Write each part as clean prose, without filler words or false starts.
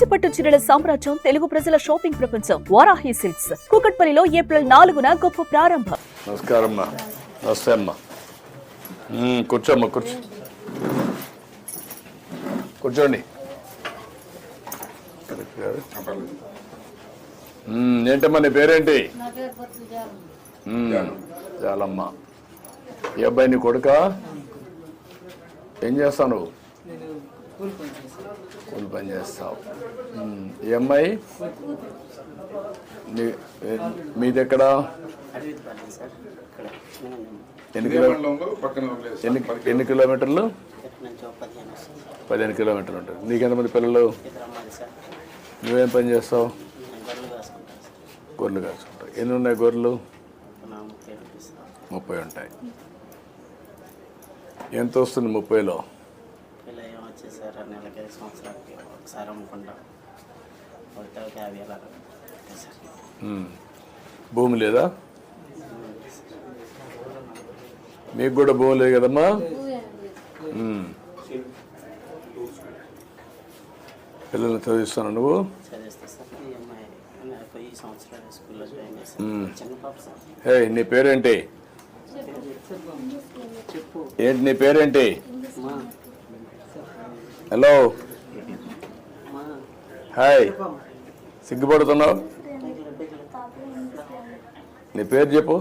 కంచిపట్టు చీరల సామ్రాజ్యం, తెలుగు ప్రజల షాపింగ్ ప్రపంచం వారాహి సిల్క్స్. కూకట్పల్లిలో ఏప్రిల్ 4న గొప్ప ప్రారంభం. నమస్కారం అమ్మా. నమస్తే అమ్మా. కూర్చోమ్మా, కూర్చోండి. ఏంటమ్మా నీ పేరేంటి? చాలమ్మా. ఏ అబ్బాయి నీ కొడుక? ఏం చేస్తావు నువ్వు? కూలి పని చేస్తావు. ఈ అమ్మాయి మీది ఎక్కడ? ఎన్ని కిలోమీటర్లు? 15 కిలోమీటర్లు ఉంటుంది. నీకెంతమంది పిల్లలు? నువ్వేం పని చేస్తావు? గొర్రెలు కాసుకుంటావు. ఎన్ని ఉన్నాయి గొర్రెలు? 30 ఉంటాయి. ఎంత వస్తుంది 30లో? భూమి లేదా? మీకు కూడా భూమి లేదు కదమ్మా? పిల్లల్ని చదివిస్తాను నువ్వు? హే, నీ పేరేంటి? ఏంటి నీ పేరేంటి? Hello, hi. సిగ్గుపడుతున్నావు? నీ పేరు చెప్పు.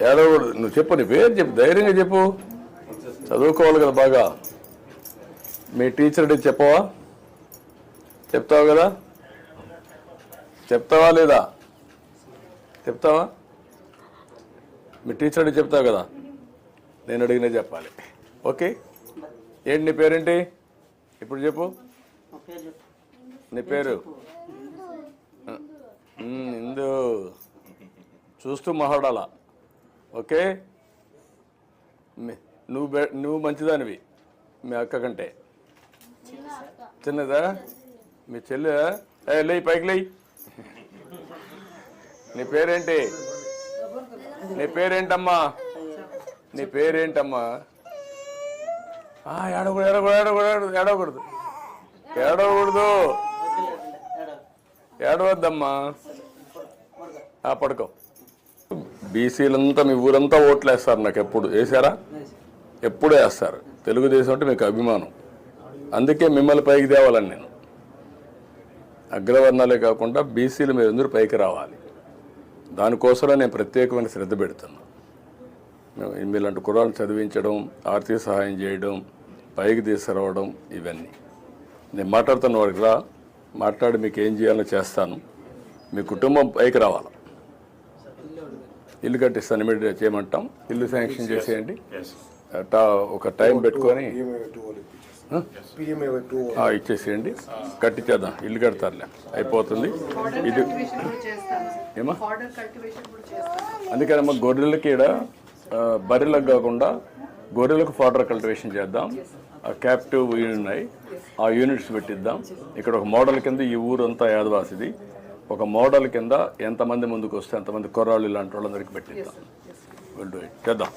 ఏడవకూడదు. నువ్వు చెప్పు, నీ పేరు చెప్పు, ధైర్యంగా చెప్పు. చదువుకోవాలి కదా బాగా. మీ టీచర్ అడిగి చెప్పవా? చెప్తావు కదా? చెప్తావా లేదా? చెప్తావా? మీ టీచర్ అడిగి చెప్తావు కదా? నేను అడిగినా చెప్పాలి. ఓకే. ఏంటి నీ పేరేంటి? ఇప్పుడు చెప్పు. నీ పేరు? ఇందు. చూస్తూ మాట్లాడాలా. ఓకే. నువ్వు మంచిదానివి మీ అక్క కంటే. చిన్నదా మీ చెల్లె? లేయి, పైకి లేయి. నీ పేరేంటి? నీ పేరేంటమ్మా? నీ పేరేంటమ్మా? ఏడవకూడదు. ఏడవద్దమ్మా. పడుకో. బీసీలంతా మీ ఊరంతా ఓట్లు వేస్తారు నాకు. ఎప్పుడు వేసారా? ఎప్పుడు వేస్తారు. తెలుగుదేశం అంటే మీకు అభిమానం. అందుకే మిమ్మల్ని పైకి తేవాలని నేను. అగ్రవర్ణాలే కాకుండా బీసీలు మీరు అందరూ పైకి రావాలి. దానికోసమే నేను ప్రత్యేకమైన శ్రద్ధ పెడుతున్నాను. మీలాంటి కుర్రాలను చదివించడం, ఆర్థిక సహాయం చేయడం, పైకి తీసుకురావడం, ఇవన్నీ నేను మాట్లాడుతున్న వాడికి రా, మాట్లాడి మీకు ఏం చేయాలో చేస్తాను. మీ కుటుంబం పైకి రావాలి. ఇల్లు కట్టిస్తాను, ఇమీడియట్గా చేయమంటాం. ఇల్లు శాంక్షన్ చేసేయండి. ఒక టైం పెట్టుకొని ఇచ్చేసేయండి, కట్టించేద్దాం. ఇల్లు కడతారులే, అయిపోతుంది. ఇది ఏమా? అందుకనమ్మా గొర్రెలకి ఇక్కడ బర్రెలకు కాకుండా గొర్రెలకు ఫాడర్ కల్టివేషన్ చేద్దాం. క్యాప్టివ్ యూనిట్ ఉన్నాయి, ఆ యూనిట్స్ పెట్టిద్దాం. ఇక్కడ ఒక మోడల్ కింద ఈ ఊరంతా యాదవాసిది. ఒక మోడల్ కింద ఎంతమంది ముందుకు వస్తే అంతమంది కుర్రాళ్ళు ఇలాంటి వాళ్ళందరికీ పెట్టిద్దాం. చేద్దాం.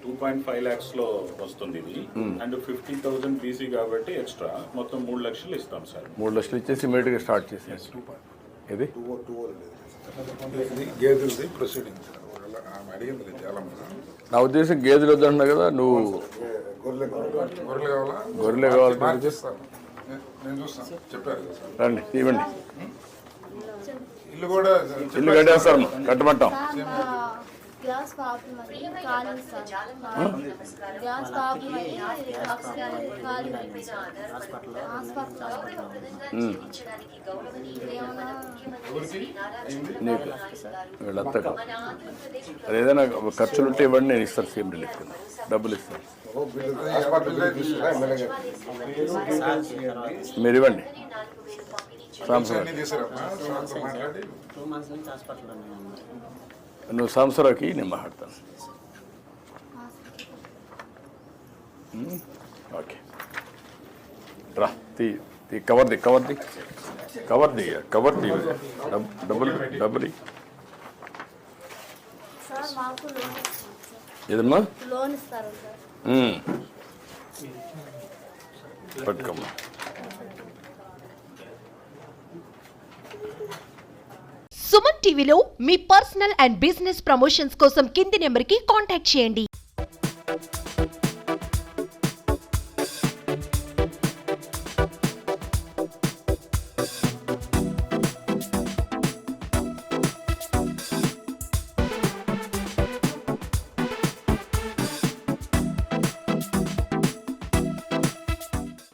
2.5 lakhs లో వస్తుంది ఇది. అండ్ 50,000 బీసీ కాబట్టి ఎక్స్ట్రా మొత్తం 3 లక్షలు ఇస్తాం సార్. 3 లక్షలు ఇచ్చేసి ఇమీడియట్గా స్టార్ట్ చేసేసి. ఇది నా ఉద్దేశం గేదెలు వద్దంటున్నా కదా నువ్వు. గొర్రెలే కావాలి. రండి, ఇవ్వండి. ఇల్లు కట్టేస్తారు, కట్టమంటాం. నీకు వీళ్ళంతా అది ఏదైనా ఖర్చులుంటే ఇవ్వండి, నేను ఇస్తాను. సీఎం రిలీఫ్ డబ్బులు ఇస్తాను, మీరు ఇవ్వండి. నువ్వు సంవత్సరానికి నేను మాట్లాడతాను. ఓకే రా. కవర్ది డబ్బులు ఏదమ్మా? పట్టుకోమ్మా. సుమన్ టీవీలో మీ పర్సనల్ అండ్ బిజినెస్ ప్రమోషన్స్ కోసం కింది నెంబర్కి కాంటాక్ట్ చేయండి.